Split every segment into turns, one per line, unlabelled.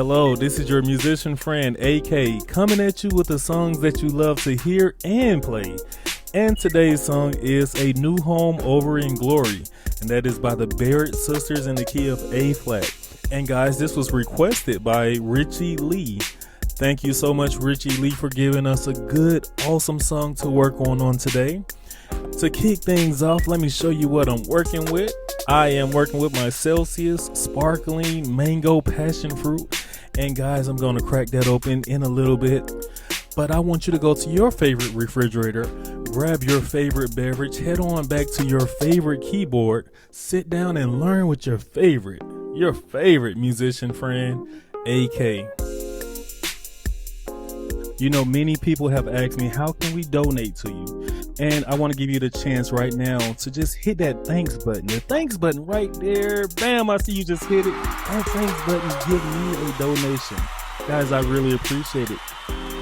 Hello, this is your musician friend AK coming at you with the songs that you love to hear and play. And today's song is A New Home Over in Glory, and that is by the Barrett Sisters in the key of A flat. And guys, this was requested by Richie Lee. Thank you so much, Richie Lee, for giving us a good, awesome song to work on today. To kick things off, let me show you what I'm working with. I am working with my Celsius Sparkling Mango Passion Fruit. And guys, I'm going to crack that open in a little bit. But I want you to go to your favorite refrigerator, grab your favorite beverage, head on back to your favorite keyboard, sit down and learn with your favorite musician friend, AK. You know, many people have asked me, how can we donate to you? And I want to give you the chance right now to just hit that thanks button. The thanks button right there. Bam, I see you just hit it. That thanks button, give me a donation. Guys, I really appreciate it.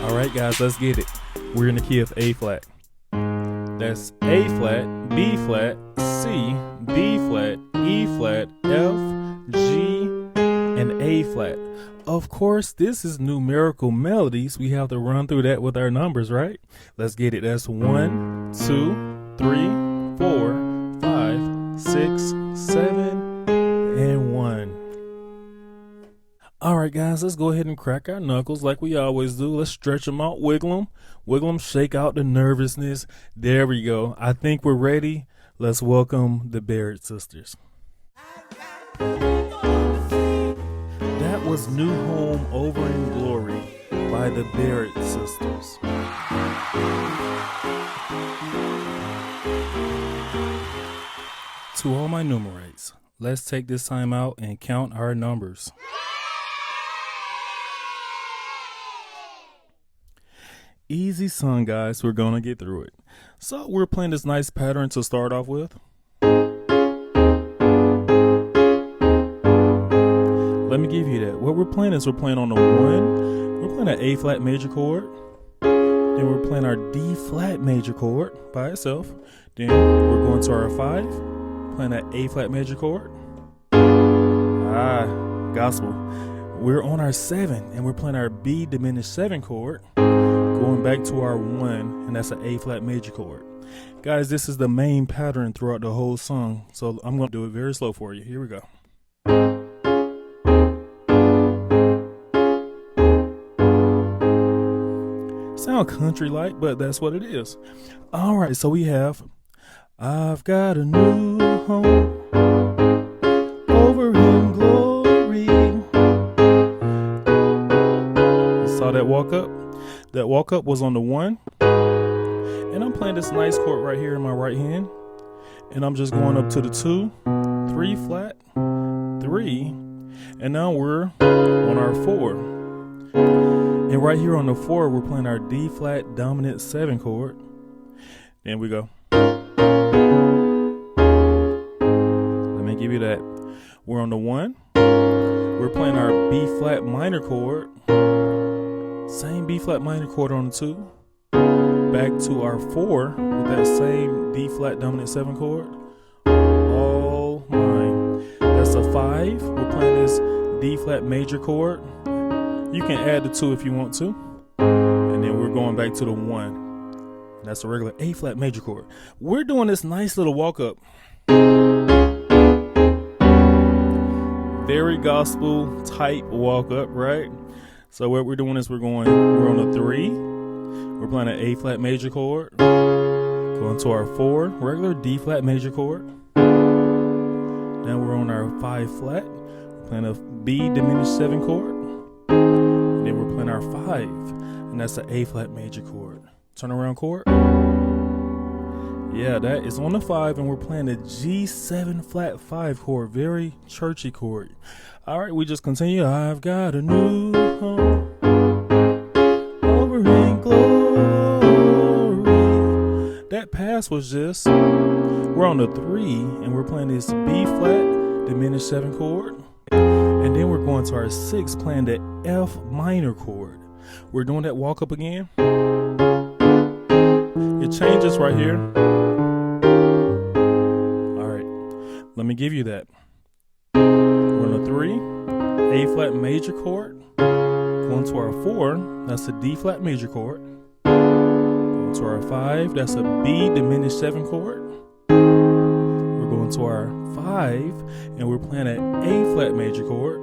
All right, guys, let's get it. We're in the key of A flat. That's A flat, B flat, C, D flat, E flat, F, G, and A flat. Of course, this is numerical melodies. We have to run through that with our numbers, right? Let's get it. That's 1, 2, 3, 4, 5, 6, 7, and 1. All right, guys, let's go ahead and crack our knuckles like we always do. Let's stretch them out, wiggle them, shake out the nervousness. There we go. I think we're ready. Let's welcome the Barrett Sisters. That was New Home Over in Glory by the Barrett Sisters. To all my numerates, let's take this time out and count our numbers. Easy song, guys. We're gonna get through it. So we're playing this nice pattern to start off with. Let me give you that. What we're playing is we're playing on the 1. We're playing an A flat major chord. Then we're playing our D flat major chord by itself. Then we're going to our 5, playing an A flat major chord. Gospel. We're on our 7 and we're playing our B diminished 7 chord. Going back to our 1, and that's an A flat major chord. Guys, this is the main pattern throughout the whole song. So I'm going to do it very slow for you. Here we go. Sound country like, but that's what it is. All right, so we have I've got a new home over in glory. You saw that walk up? That walk up was on the 1. And I'm playing this nice chord right here in my right hand. And I'm just going up to the 2, 3 flat, 3. And now we're on our 4. And right here on the 4, we're playing our D flat dominant 7 chord. Then we go. Let me give you that. We're on the 1. We're playing our B flat minor chord. Same B flat minor chord on the 2. Back to our 4 with that same D flat dominant 7 chord. All mine. That's a 5. We're playing this D flat major chord. You can add the 2 if you want to. And then we're going back to the 1. That's a regular A flat major chord. We're doing this nice little walk up. Very gospel type walk up, right? So what we're doing is we're on a 3. We're playing an A flat major chord. Going to our 4, regular D flat major chord. Now we're on our 5 flat. We're playing a B diminished 7 chord. Then we're playing our 5, and that's an A flat major chord. Turn around chord. Yeah, that is on the 5, and we're playing a G7 flat 5 chord. Very churchy chord. All right, we just continue. I've got a new home over in glory. That pass was just, we're on the 3, and we're playing this B flat diminished 7 chord. And then we're going to our 6, playing the F minor chord. We're doing that walk up again. It changes right here. All right, let me give you that. We're on a 3, A flat major chord. Going to our 4, that's a D flat major chord. Going to our 5, that's a B diminished 7 chord. We're going to our 5, and we're playing an A flat major chord.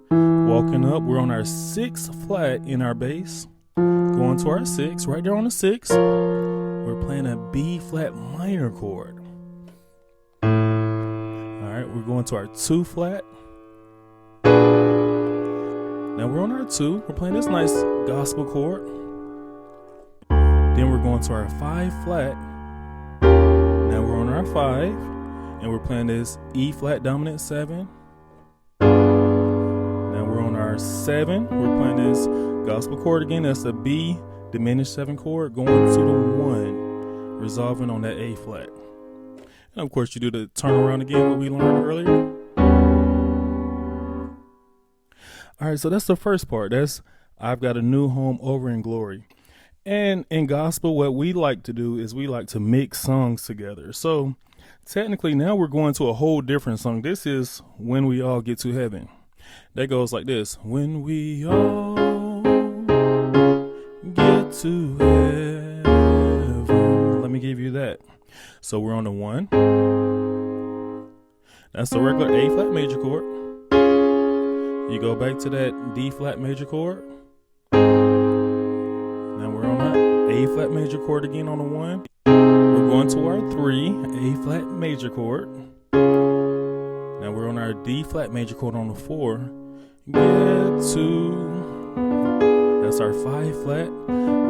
Walking up, we're on our 6 flat in our bass. Going to our 6, right there on the 6, we're playing a B flat minor chord. All right, we're going to our 2 flat. Now we're on our 2, we're playing this nice gospel chord. Then we're going to our 5 flat. Now we're on our 5, and we're playing this E flat dominant 7. Now we're on our 7, we're playing this gospel chord again. That's a B diminished 7 chord, going to the 1, resolving on that A flat. And of course you do the turnaround again, what we learned earlier. All right, so that's the first part. That's I've got a new home over in glory. And in gospel, what we like to do is we like to mix songs together. So technically now we're going to a whole different song. This is When We All Get to Heaven. That goes like this. When we all get to heaven. Let me give you that. So we're on the 1. That's the regular A flat major chord. You go back to that D flat major chord. Now we're on our A flat major chord again on the 1. We're going to our 3, A flat major chord. Now we're on our D flat major chord on the 4. Get to, that's our 5 flat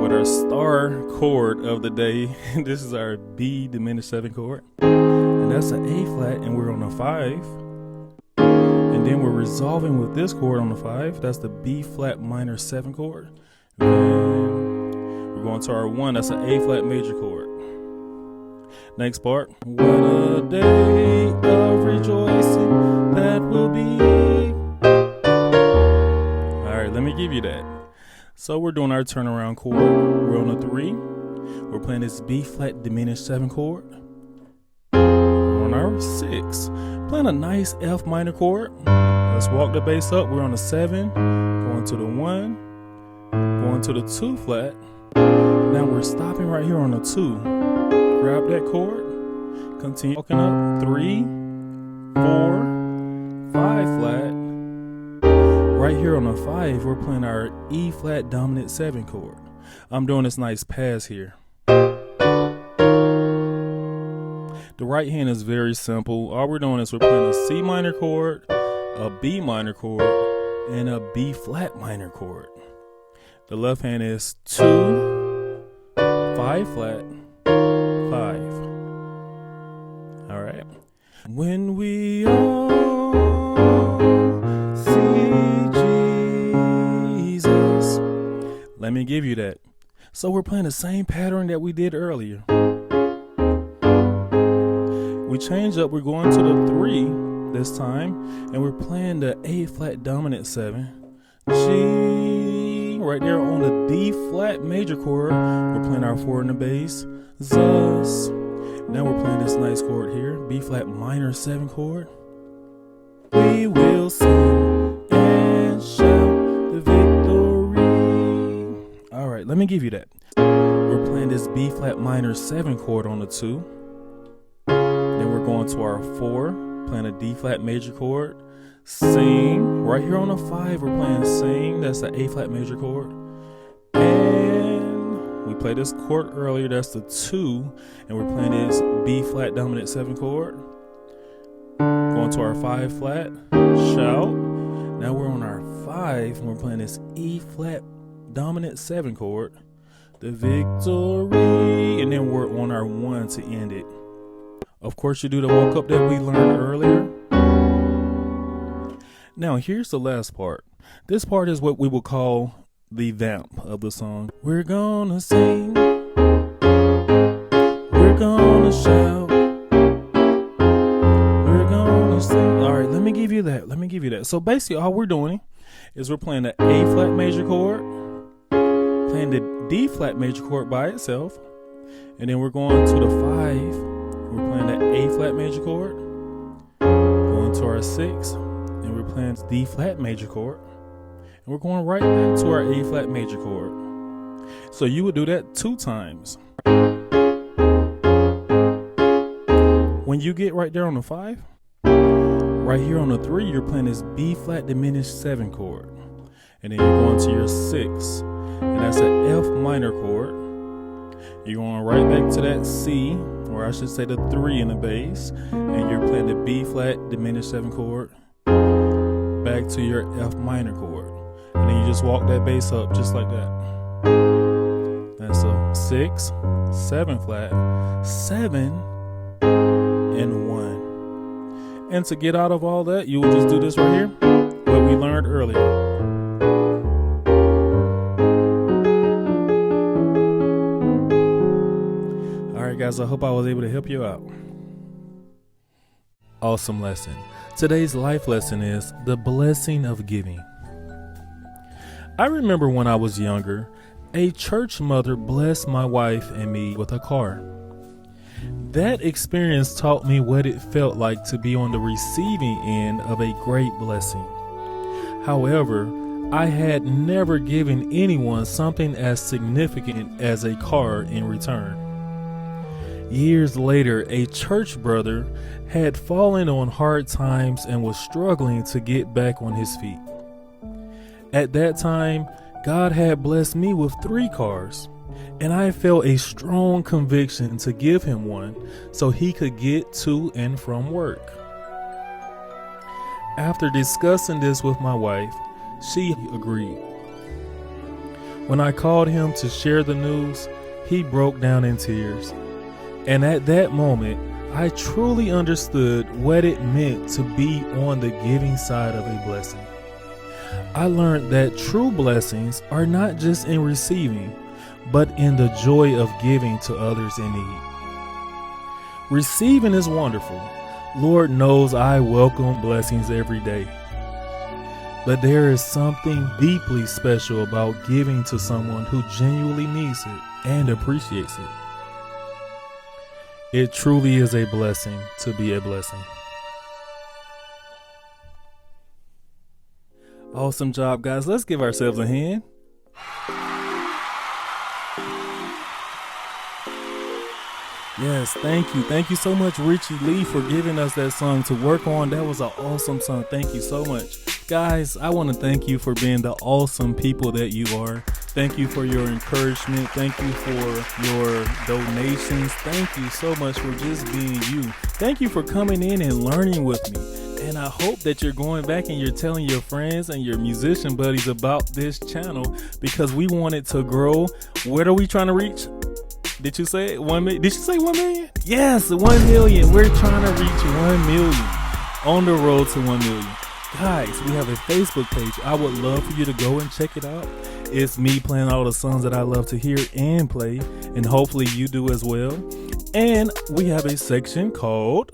with our star chord of the day. This is our B diminished 7 chord. And that's an A flat, and we're on a 5. And then we're resolving with this chord on the 5. That's the B flat minor 7 chord. And we're going to our 1. That's an A flat major chord. Next part. What a day of rejoicing that will be. All right, let me give you that. So we're doing our turnaround chord. We're on a 3. We're playing this B flat diminished 7 chord. We're on our 6. Playing a nice F minor chord. Let's walk the bass up. We're on the 7, going to the 1, going to the 2 flat. Now we're stopping right here on the 2. Grab that chord, continue walking up, 3, 4, 5 flat. Right here on the 5, we're playing our E flat dominant 7 chord. I'm doing this nice pass here. The right hand is very simple. All we're doing is we're playing a C minor chord, a B minor chord, and a B flat minor chord. The left hand is 2, 5 flat, 5. All right. When we all see Jesus. Let me give you that. So we're playing the same pattern that we did earlier. We change up, we're going to the 3 this time, and we're playing the A flat dominant 7. G, right there on the D flat major chord, we're playing our 4 in the bass. Zus. Now we're playing this nice chord here, B flat minor 7 chord. We will sing and shout the victory. All right, let me give you that. We're playing this B flat minor 7 chord on the 2. Then we're going to our 4, playing a D flat major chord. Sing. Right here on the 5, we're playing sing. That's the A flat major chord. And we played this chord earlier. That's the 2. And we're playing this B flat dominant 7 chord. Going to our 5 flat. Shout. Now we're on our 5, and we're playing this E flat dominant 7 chord. The victory. And then we're on our 1 to end it. Of course, you do the walk up that we learned earlier. Now, here's the last part. This part is what we will call the vamp of the song. We're gonna sing. We're gonna shout. We're gonna sing. All right, let me give you that. So basically, all we're doing is we're playing the A flat major chord, playing the D flat major chord by itself, and then we're going to the 5. We're playing that A flat major chord, going to our 6, and we're playing D flat major chord, And we're going right back to our A flat major chord. So you would do that 2 times. When you get right there on the 5, right here on the 3, you're playing this B flat diminished 7 chord. And then you're going to your 6, and that's an F minor chord. You're going right back to that C, or I should say the 3 in the bass, and you're playing the B flat diminished 7 chord, back to your F minor chord. And then you just walk that bass up just like that. That's a 6, 7 flat, 7, and 1. And to get out of all that, you will just do this right here, what we learned earlier. Alright guys, I hope I was able to help you out. Awesome lesson. Today's life lesson is the blessing of giving. I remember when I was younger, a church mother blessed my wife and me with a car. That experience taught me what it felt like to be on the receiving end of a great blessing. However, I had never given anyone something as significant as a car in return. Years later, a church brother had fallen on hard times and was struggling to get back on his feet. At that time, God had blessed me with 3 cars, and I felt a strong conviction to give him one so he could get to and from work. After discussing this with my wife, she agreed. When I called him to share the news, he broke down in tears. And at that moment, I truly understood what it meant to be on the giving side of a blessing. I learned that true blessings are not just in receiving, but in the joy of giving to others in need. Receiving is wonderful. Lord knows I welcome blessings every day. But there is something deeply special about giving to someone who genuinely needs it and appreciates it. It truly is a blessing to be a blessing. Awesome job, guys. Let's give ourselves a hand. Yes, thank you. Thank you so much, Richie Lee, for giving us that song to work on. That was an awesome song. Thank you so much. Guys, I want to thank you for being the awesome people that you are. Thank you for your encouragement. Thank you for your donations. Thank you so much for just being you. Thank you for coming in and learning with me. And I hope that you're going back and you're telling your friends and your musician buddies about this channel, because we want it to grow. What are we trying to reach? Did you say 1 million? Did you say 1 million? Yes, 1 million. We're trying to reach 1 million. On the road to 1 million. Guys, we have a Facebook page. I would love for you to go and check it out. It's me playing all the songs that I love to hear and play, and hopefully you do as well. And we have a section called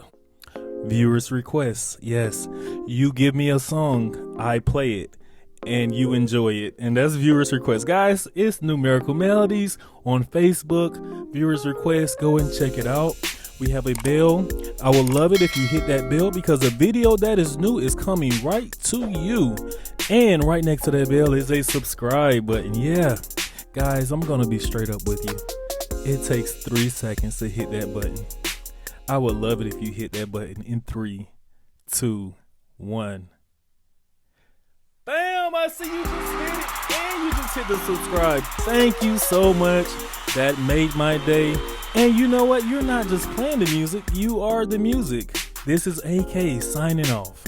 Viewers Requests. Yes, you give me a song, I play it, and you enjoy it. And that's Viewers Requests. Guys, it's Numerical Melodies on Facebook. Viewers Requests, go and check it out. We have a bell. I would love it if you hit that bell, because a video that is new is coming right to you. And right next to that bell is a subscribe button. Yeah, guys, I'm gonna be straight up with you. It takes 3 seconds to hit that button. I would love it if you hit that button in 3, 2, 1. Bam! I see you just hit it, and you just hit the subscribe. Thank you so much. That made my day. And you know what? You're not just playing the music, you are the music. This is AK signing off.